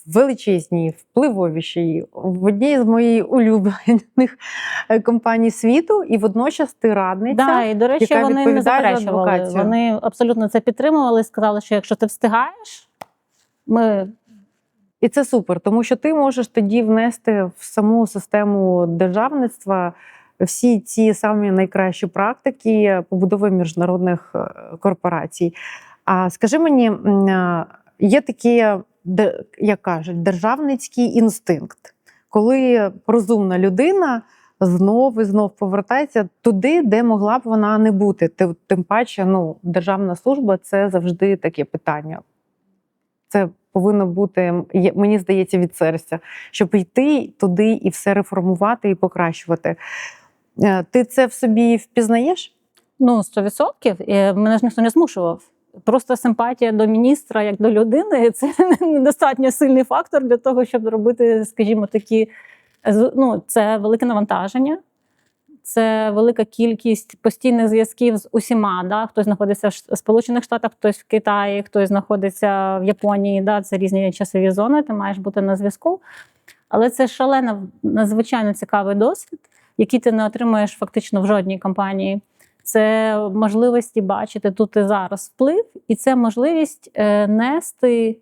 величезній, впливовішій, в одній з моїх улюблених компаній світу, і водночас ти радниця, да, і, до речі, яка вони не заперечували. адвокацію. Вони абсолютно це підтримували, сказали, що якщо ти встигаєш, ми... І це супер, тому що ти можеш тоді внести в саму систему державництва всі ці самі найкращі практики побудови міжнародних корпорацій. А скажи мені, є такі, як кажуть, державницький інстинкт, коли розумна людина знов і знов повертається туди, де могла б вона не бути. Тим паче, ну, державна служба – це завжди таке питання. Це повинно бути, мені здається, від серця, щоб йти туди і все реформувати і покращувати. Ти це в собі впізнаєш? Ну, 100%. Мене ж ніхто не змушував. Просто симпатія до міністра, як до людини, це недостатньо сильний фактор для того, щоб робити, скажімо, такі... Ну, це велике навантаження, це велика кількість постійних зв'язків з усіма. Да? Хтось знаходиться в Сполучених Штатах, хтось в Китаї, хтось знаходиться в Японії. Да? Це різні часові зони, ти маєш бути на зв'язку. Але це шалено, надзвичайно цікавий досвід, який ти не отримуєш фактично в жодній компанії. Це можливості бачити тут і зараз вплив, і це можливість нести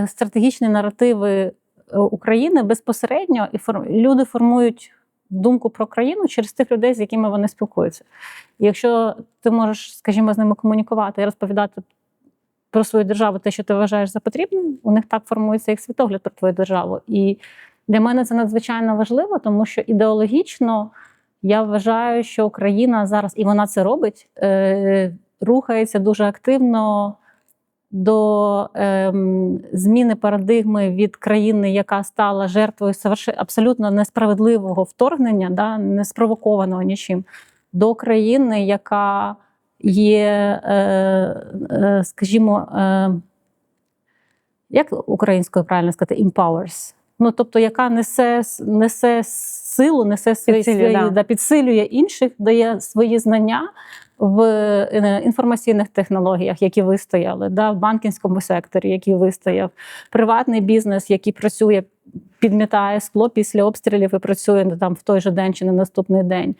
стратегічні наративи України безпосередньо, і люди формують думку про країну через тих людей, з якими вони спілкуються. І якщо ти можеш, скажімо, з ними комунікувати і розповідати про свою державу те, що ти вважаєш за потрібне, у них так формується їх світогляд про твою державу. І для мене це надзвичайно важливо, тому що ідеологічно я вважаю, що Україна зараз, і вона це робить, рухається дуже активно до зміни парадигми від країни, яка стала жертвою абсолютно несправедливого вторгнення, да, не спровокованого нічим, до країни, яка є, скажімо, як українською правильно сказати, empowers. Ну, тобто, яка несе силу, підсилює інших, дає свої знання в інформаційних технологіях, які вистояли, в банківському секторі, який вистояв, приватний бізнес, який працює, підмітає скло після обстрілів і працює там в той же день чи на наступний день.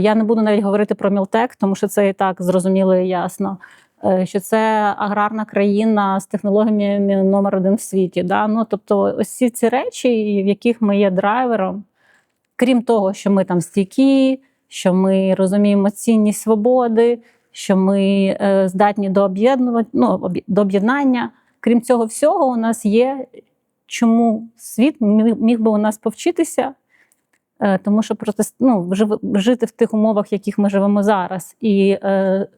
Я не буду навіть говорити про Мілтек, тому що це і так зрозуміло і ясно, що це аграрна країна з технологіями номер 1 в світі. Да? Ну, тобто ось всі ці речі, в яких ми є драйвером, крім того, що ми там стійкі, що ми розуміємо цінність свободи, що ми здатні до об'єднання. Крім цього всього, у нас є, чому світ міг би у нас повчитися, тому що жити в тих умовах, в яких ми живемо зараз, і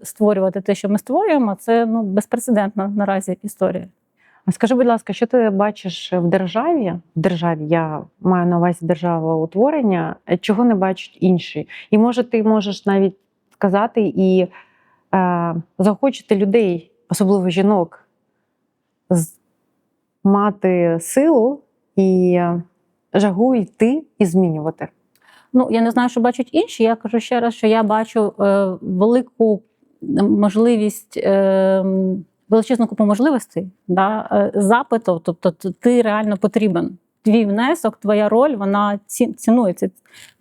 створювати те, що ми створюємо, це безпрецедентна наразі історія. Скажи, будь ласка, що ти бачиш в державі? В державі, я маю на увазі державоутворення, чого не бачать інші? І може ти можеш навіть сказати і заохочити людей, особливо жінок, мати силу і жагу йти і змінювати? Ну, я не знаю, що бачать інші. Я кажу ще раз, що я бачу велику можливість, величезну купу можливостей, запиту, тобто ти реально потрібен. Твій внесок, твоя роль, вона цінується,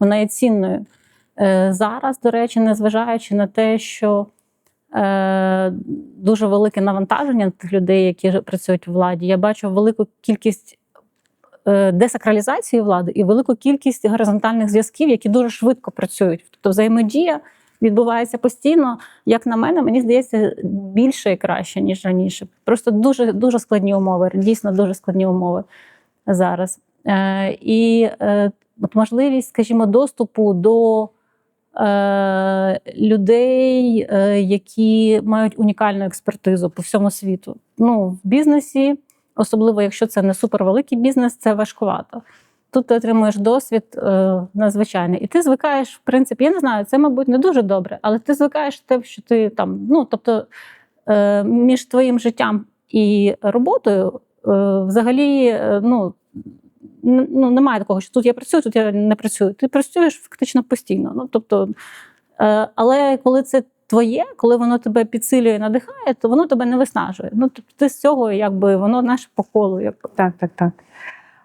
вона є цінною. Зараз, до речі, незважаючи на те, що дуже велике навантаження тих людей, які працюють у владі, я бачу велику кількість десакралізації влади і велику кількість горизонтальних зв'язків, які дуже швидко працюють. Тобто взаємодія відбувається постійно, як на мене, мені здається, більше і краще, ніж раніше. Просто дуже, дуже складні умови, дійсно дуже складні умови зараз. І от можливість, скажімо, доступу до людей, які мають унікальну експертизу по всьому світу. Ну, в бізнесі, особливо якщо це не супервеликий бізнес, це важкувато. Тут ти отримуєш досвід надзвичайний. І ти звикаєш, в принципі, я не знаю, це, мабуть, не дуже добре, але ти звикаєш те, що ти там, тобто між твоїм життям і роботою взагалі, немає такого, що тут я працюю, тут я не працюю. Ти працюєш фактично постійно. Але коли це твоє, коли воно тебе підсилює і надихає, то воно тебе не виснажує. Тобто ти з цього, воно наше по колу. Так.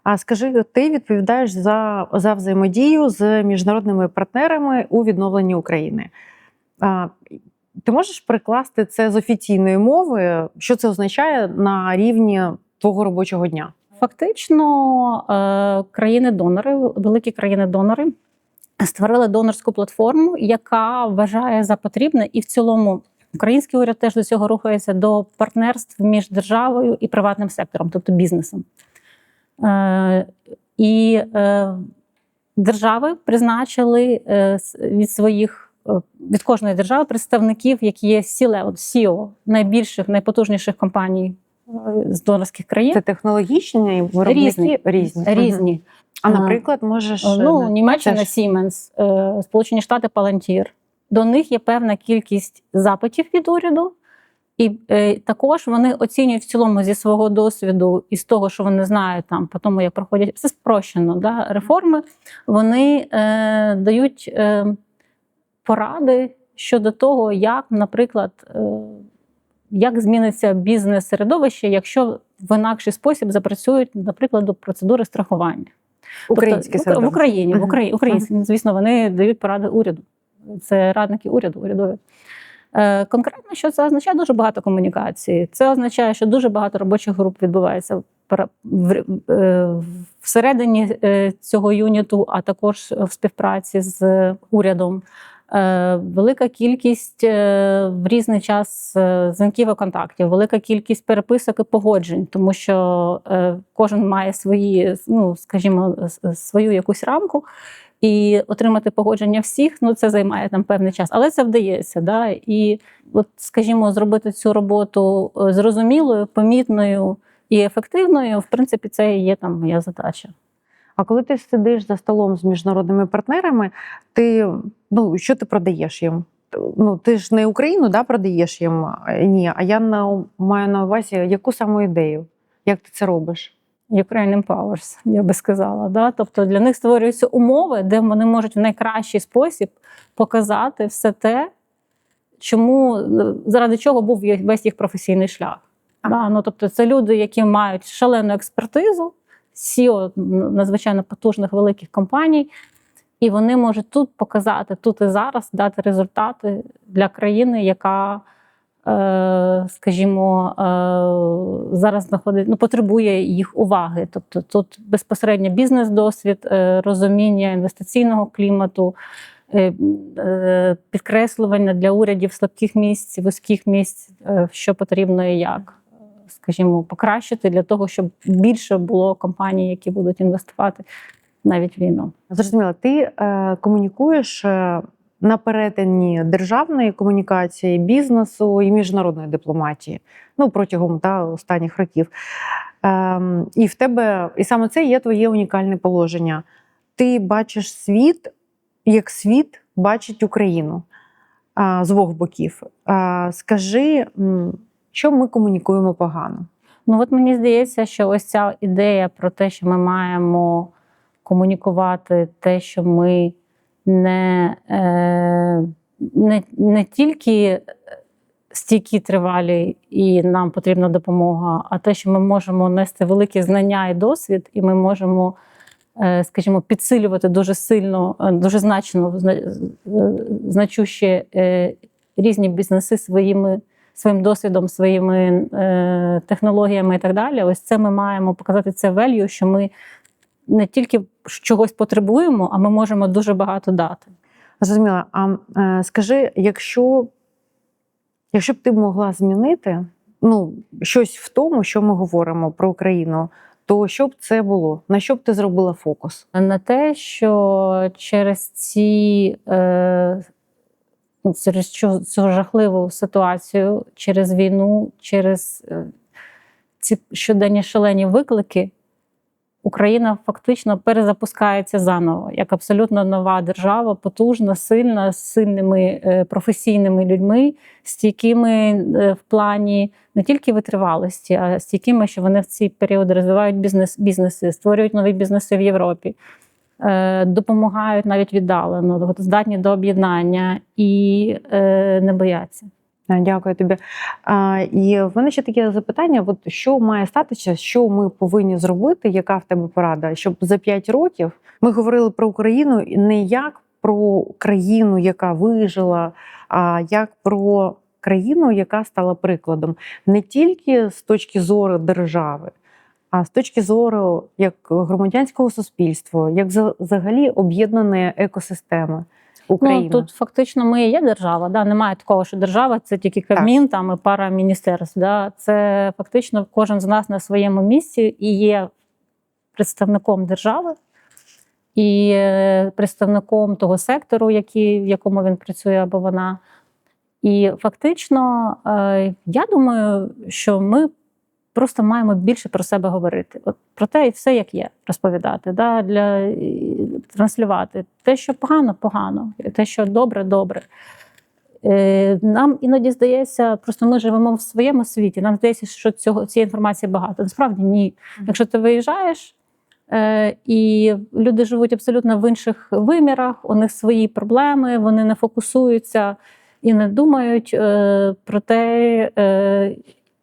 А скажи, ти відповідаєш за взаємодію з міжнародними партнерами у відновленні України. Ти можеш прикласти це з офіційної мови? Що це означає на рівні твого робочого дня? Фактично, країни-донори, великі країни-донори створили донорську платформу, яка вважає за потрібне, і в цілому український уряд теж до цього рухається, до партнерств між державою і приватним сектором, тобто бізнесом. І держави призначили від кожної держави представників, які є CEO найбільших, найпотужніших компаній з донорських країн. Це технологічні виробники? Різні. А, наприклад, можеш... Німеччина Siemens, Сполучені Штати Palantir. До них є певна кількість запитів від уряду, і також вони оцінюють в цілому зі свого досвіду і з того, що вони знають там, по тому, як проходять, все спрощено, реформи, вони дають поради щодо того, як, наприклад, як зміниться бізнес-середовище, якщо в інакший спосіб запрацюють, наприклад, процедури страхування. Українське середовище. В Україні, звісно, вони дають поради уряду. Це радники урядові. Конкретно, що це означає? Дуже багато комунікації. Це означає, що дуже багато робочих груп відбувається всередині цього юніту, а також в співпраці з урядом. Велика кількість в різний час дзвінків і контактів, велика кількість переписок і погоджень, тому що кожен має свою якусь рамку, і отримати погодження всіх, це займає там певний час. Але це вдається. І, скажімо, зробити цю роботу зрозумілою, помітною і ефективною, в принципі, це і є там моя задача. А коли ти сидиш за столом з міжнародними партнерами, що ти продаєш їм? Ти ж не Україну, да, продаєш їм? Ні, а я маю на увазі, яку саму ідею? Як ти це робиш? Ukraine Empowers, я би сказала. Да? Тобто для них створюються умови, де вони можуть в найкращий спосіб показати все те, заради чого був весь їх професійний шлях. Да? Тобто це люди, які мають шалену експертизу, CEO надзвичайно потужних великих компаній, і вони можуть тут показати, тут і зараз дати результати для країни, яка, скажімо, зараз потребує їх уваги. Тобто тут безпосередньо бізнес-досвід, розуміння інвестиційного клімату, підкреслювання для урядів слабких місць, вузьких місць, що потрібно і як, скажімо, покращити для того, щоб більше було компаній, які будуть інвестувати навіть в війну. Зрозуміло, ти комунікуєш на перетині державної комунікації, бізнесу і міжнародної дипломатії протягом останніх років. І в тебе, і саме це є твоє унікальне положення. Ти бачиш світ, як світ бачить Україну з двох боків. Скажи, що ми комунікуємо погано? Мені здається, що ось ця ідея про те, що ми маємо комунікувати те, що ми не тільки стійкі, тривалі і нам потрібна допомога, а те, що ми можемо нести великі знання і досвід, і ми можемо, скажімо, підсилювати дуже сильно, дуже значуще різні бізнеси своїм досвідом, своїми технологіями і так далі. Ось це ми маємо показати це value, що ми не тільки чогось потребуємо, а ми можемо дуже багато дати. Зрозуміла. А скажи, якщо б ти могла змінити щось в тому, що ми говоримо про Україну, то що б це було? На що б ти зробила фокус? На те, що через цю жахливу ситуацію, через війну, через ці щоденні шалені виклики, Україна фактично перезапускається заново, як абсолютно нова держава, потужна, сильна, з сильними професійними людьми, стійкими в плані не тільки витривалості, а стійкими, що вони в ці періоди розвивають бізнеси, створюють нові бізнеси в Європі, допомагають навіть віддалено, здатні до об'єднання і не бояться. Дякую тобі. І в мене ще таке запитання: що має статися, що ми повинні зробити, яка в тебе порада, щоб за 5 років ми говорили про Україну не як про країну, яка вижила, а як про країну, яка стала прикладом не тільки з точки зору держави, а з точки зору як громадянського суспільства, як взагалі об'єднаної екосистеми. Україна. Тут фактично ми є держава. Да? Немає такого, що держава – це тільки Кабмін і пара міністерств. Да? Це фактично кожен з нас на своєму місці і є представником держави, і представником того сектору, в якому він працює або вона. І фактично, я думаю, що ми просто маємо більше про себе говорити. Про те і все, як є, розповідати, транслювати. Те, що погано – погано, те, що добре – добре. Нам іноді здається, просто ми живемо в своєму світі, нам здається, що цієї інформації багато. Насправді ні. Якщо ти виїжджаєш, і люди живуть абсолютно в інших вимірах, у них свої проблеми, вони не фокусуються і не думають про те,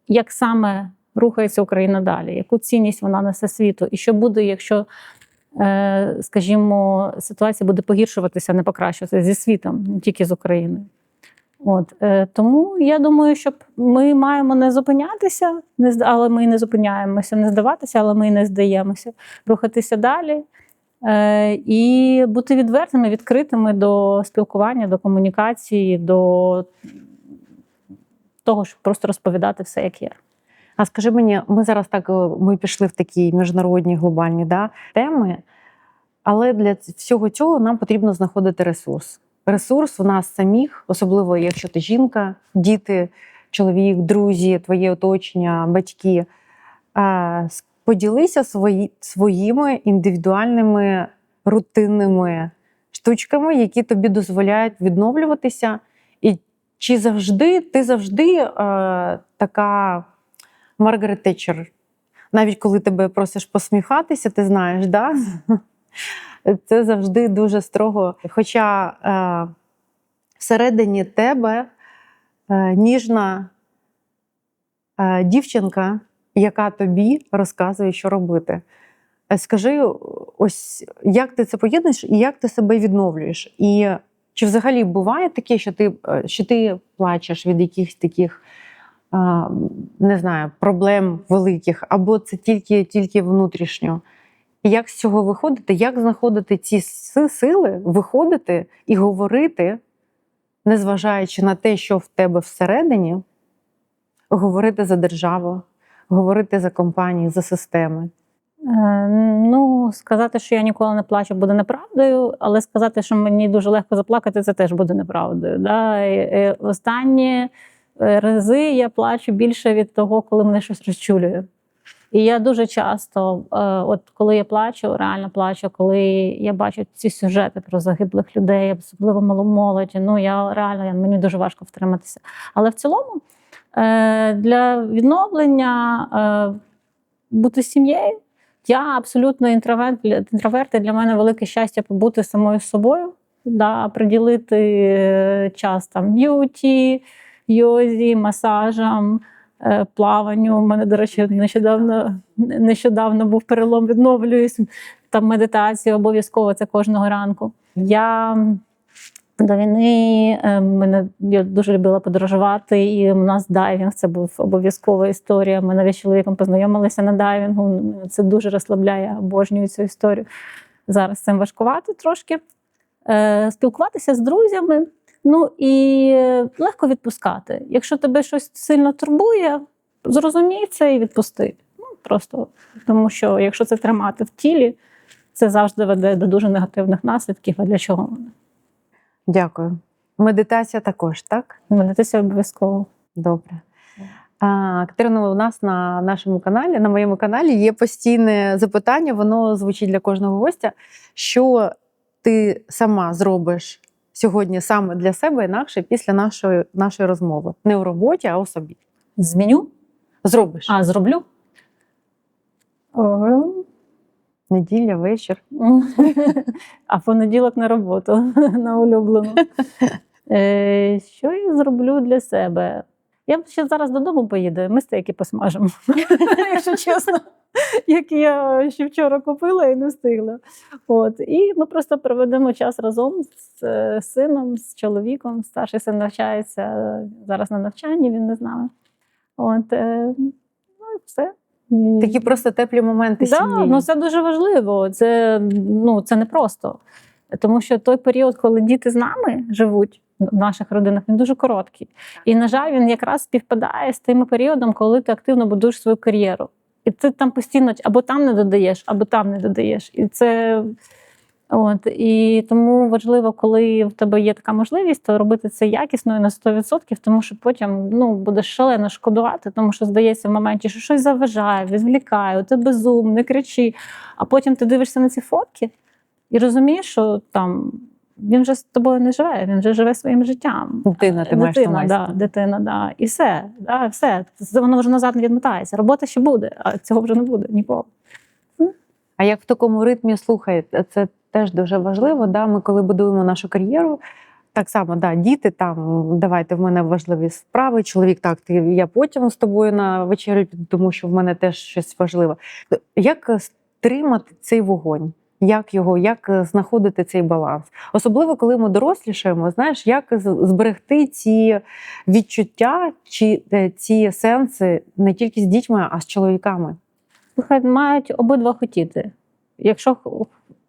як саме рухається Україна далі, яку цінність вона несе світу, і що буде, якщо, скажімо, ситуація буде погіршуватися, не покращуватися зі світом, не тільки з Україною. Тому я думаю, що ми маємо не зупинятися, але ми і не зупиняємося, не здаватися, але ми і не здаємося, рухатися далі і бути відвертими, відкритими до спілкування, до комунікації, до того, щоб просто розповідати все, як є. А скажи мені, ми зараз ми пішли в такі міжнародні глобальні теми, але для всього цього нам потрібно знаходити ресурс. Ресурс у нас самих, особливо якщо ти жінка, діти, чоловік, друзі, твоє оточення, батьки. Поділися своїми індивідуальними рутинними штучками, які тобі дозволяють відновлюватися. І чи ти завжди така Маргарет Тетчер? Навіть коли тебе просиш посміхатися, ти знаєш, да? Це завжди дуже строго. Хоча всередині тебе ніжна дівчинка, яка тобі розказує, що робити. Скажи, ось як ти це поєднуєш і як ти себе відновлюєш? І чи взагалі буває таке, що ти плачеш від якихось таких, не знаю, проблем великих, або це тільки внутрішньо? І як з цього виходити? Як знаходити ці сили, виходити і говорити, незважаючи на те, що в тебе всередині, говорити за державу, говорити за компанії, за системи? Ну, сказати, що я ніколи не плачу, буде неправдою, але сказати, що мені дуже легко заплакати, це теж буде неправдою. Да? І останні рази я плачу більше від того, коли мене щось розчулює. І я дуже часто, от коли я плачу, реально плачу, коли я бачу ці сюжети про загиблих людей, особливо маломолоді, ну мені дуже важко втриматися. Але в цілому для відновлення бути сім'єю, я абсолютно інтроверт, і для мене велике щастя побути самою собою, да, приділити час там б'юті, йозі, масажам, плаванню. У мене, до речі, нещодавно був перелом, відновлююсь, там медитація обов'язково, це кожного ранку. Я до війни я дуже любила подорожувати, і у нас дайвінг, це був обов'язкова історія. Ми навіть з чоловіком познайомилися на дайвінгу, це дуже розслабляє, я обожнюю цю історію. Зараз з цим важкувато трошки. Спілкуватися з друзями, ну і легко відпускати. Якщо тебе щось сильно турбує, зрозумій це і відпусти. Ну, просто тому що якщо це тримати в тілі, це завжди веде до дуже негативних наслідків. А для чого воно? Дякую. Медитація також, так? Медитація обов'язково. Добре. Катерина, у нас на нашому каналі, на моєму каналі є постійне запитання, воно звучить для кожного гостя. Що ти сама зробиш сьогодні саме для себе інакше після нашої розмови? Не у роботі, а у собі. Зміню? Зробиш. Зроблю? Неділя, вечір. А понеділок на роботу, на улюблену. Що я зроблю для себе? Я ще зараз додому поїду, ми стейки посмажемо, якщо чесно, які я ще вчора купила і не встигла. І ми просто проведемо час разом з сином, з чоловіком. Старший син навчається зараз на навчанні, він не з нами. Ну і все. Такі просто теплі моменти сім'ї. Так, це дуже важливо. Це не просто. Тому що той період, коли діти з нами живуть, в наших родинах, він дуже короткий. І, на жаль, він якраз співпадає з тим періодом, коли ти активно будуєш свою кар'єру. І ти там постійно або там не додаєш, або там не додаєш. І тому важливо, коли в тебе є така можливість, то робити це якісно і на 100%, тому що потім будеш шалено шкодувати, тому що здається в моменті, що щось заважає, відволікає, у тебе зум, не кричи. А потім ти дивишся на ці фотки і розумієш, що там він вже з тобою не живе, він вже живе своїм життям. Дитина. І все. Воно вже назад не відмотається. Робота ще буде, а цього вже не буде ніколи. А як в такому ритмі, слухай, це теж дуже важливо. Да? Ми коли будуємо нашу кар'єру, так само, діти там, давайте, в мене важливі справи, чоловік, так, я потім з тобою на вечерю піду, тому що в мене теж щось важливе. Як стримати цей вогонь? Як знаходити цей баланс? Особливо, коли ми дорослішаємо, знаєш, як зберегти ці відчуття, чи ці сенси не тільки з дітьми, а з чоловіками? Слухай, мають обидва хотіти. Якщо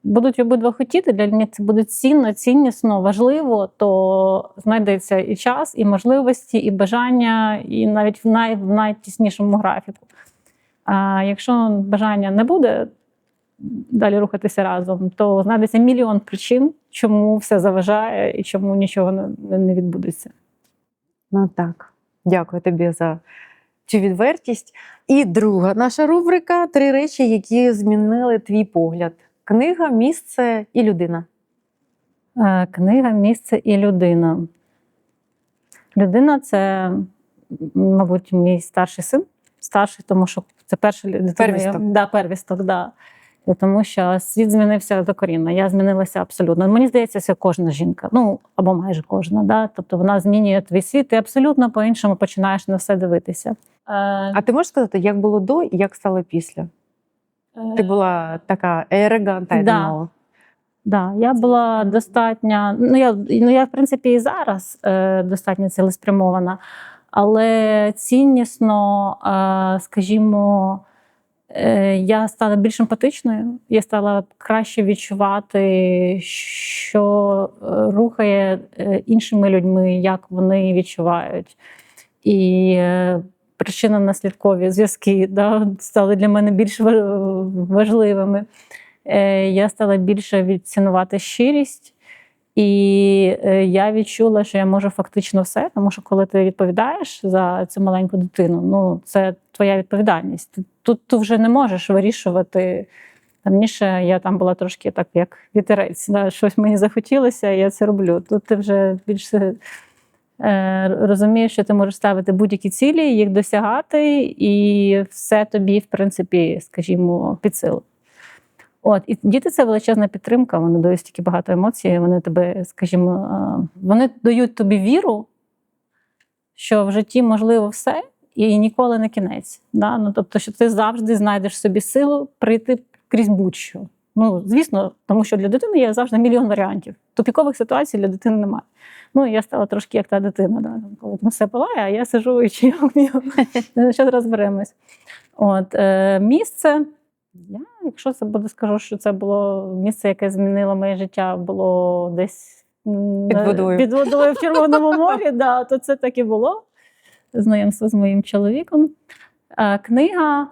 будуть обидва хотіти, для них це буде цінно, ціннісно, важливо, то знайдеться і час, і можливості, і бажання, і навіть в найтіснішому графіку. А якщо бажання не буде далі рухатися разом, то знайдеться мільйон причин, чому все заважає і чому нічого не відбудеться. Ну так. Дякую тобі за цю відвертість. І друга наша рубрика «3 речі, які змінили твій погляд». Книга, місце і людина. Книга, місце і людина. Людина – це, мабуть, мій старший син. Старший, тому що це перша дитина. Первісток. Да, первісток, да. Тому що світ змінився докорінно. Я змінилася абсолютно. Мені здається, це кожна жінка. Ну, або майже кожна. Да? Тобто вона змінює твій світ, ти абсолютно по-іншому починаєш на все дивитися. А ти можеш сказати, як було до і як стало після? Ти була така елегантна, я Да. думала. Да, я була достатньо, я в принципі і зараз достатньо цілеспрямована, але ціннісно, скажімо, я стала більш емпатичною, я стала краще відчувати, що рухає іншими людьми, як вони відчувають. І причинно-наслідкові зв'язки, да, стали для мене більш важливими. Я стала більше відцінувати щирість, і я відчула, що я можу фактично все, тому що коли ти відповідаєш за цю маленьку дитину, ну, це твоя відповідальність. Тут вже не можеш вирішувати. Раніше я там була трошки так, як вітерець, да, щось мені захотілося, я це роблю. Тут ти вже більше розумієш, що ти можеш ставити будь-які цілі, їх досягати, і все тобі, в принципі, скажімо, під силу. От, і діти – це величезна підтримка, вони дають стільки багато емоцій, вони тебе, скажімо, вони дають тобі віру, що в житті можливо все і ніколи не кінець. Да? Ну, тобто, що ти завжди знайдеш собі силу прийти крізь будь-що. Ну, звісно, тому що для дитини є завжди мільйон варіантів. Тупікових ситуацій для дитини немає. Ну, я стала трошки як та дитина, да? Коли там все палає, а я сижу і чайок п'ю. Зараз розберемось. От, місце. Якщо це буде, скажу, що це було місце, яке змінило моє життя, було десь під водою в Червоному морі, да, то це так і було. Знайомство з моїм чоловіком. Книга.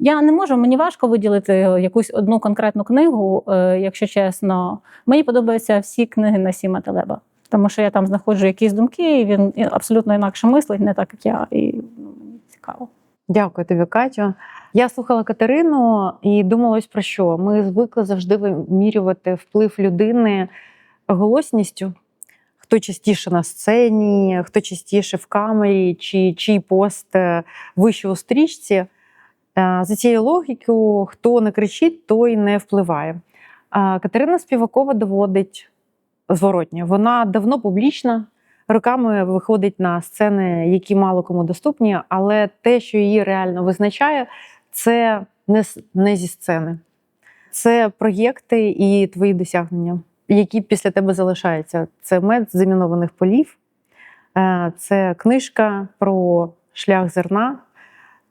Я не можу, мені важко виділити якусь одну конкретну книгу, якщо чесно. Мені подобаються всі книги Насіма Талеба, тому що я там знаходжу якісь думки, і він абсолютно інакше мислить, не так, як я, і мені цікаво. Дякую тобі, Катю. Я слухала Катерину і думала ось про що. Ми звикли завжди вимірювати вплив людини голосністю. Хто частіше на сцені, хто частіше в камері, чи чий пост вище у стрічці. За цією логікою, хто не кричить, той не впливає. Катерина Співакова доводить зворотнє. Вона давно публічна, роками виходить на сцени, які мало кому доступні, але те, що її реально визначає, це не зі сцени. Це проєкти і твої досягнення, які після тебе залишаються. Це мед замінованих полів, це книжка про шлях зерна,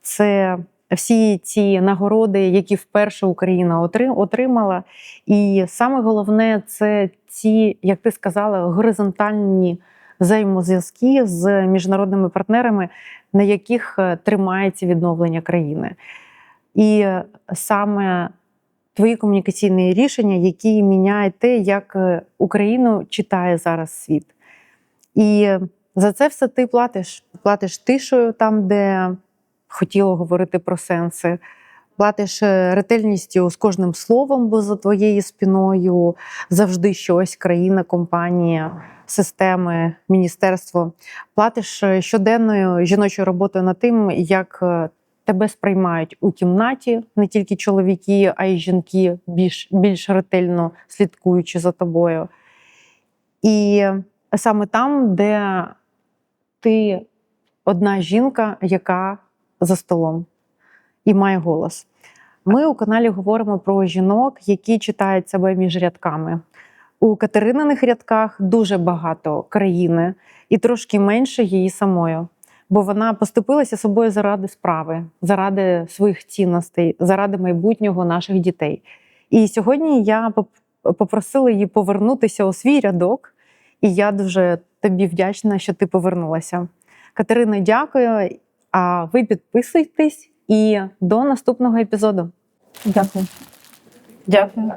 це всі ці нагороди, які вперше Україна отримала. І саме головне – це ці, як ти сказала, горизонтальні взаємозв'язки з міжнародними партнерами, на яких тримається відновлення країни. І саме твої комунікаційні рішення, які міняють те, як Україну читає зараз світ. І за це все ти платиш. Платиш тишою там, де хотіло говорити про сенси. Платиш ретельністю з кожним словом, бо за твоєю спиною завжди щось, країна, компанія, системи, міністерство. Платиш щоденною жіночою роботою над тим, як тебе сприймають у кімнаті, не тільки чоловіки, а й жінки, більш ретельно слідкуючи за тобою. І саме там, де ти одна жінка, яка за столом і має голос. Ми у каналі говоримо про жінок, які читають себе між рядками. У Катерининих рядках дуже багато країни і трошки менше її самою. Бо вона поступилася собою заради справи, заради своїх цінностей, заради майбутнього наших дітей. І сьогодні я попросила її повернутися у свій рядок, і я дуже тобі вдячна, що ти повернулася. Катерина, дякую, а ви підписуйтесь і до наступного епізоду. Дякую. Дякую.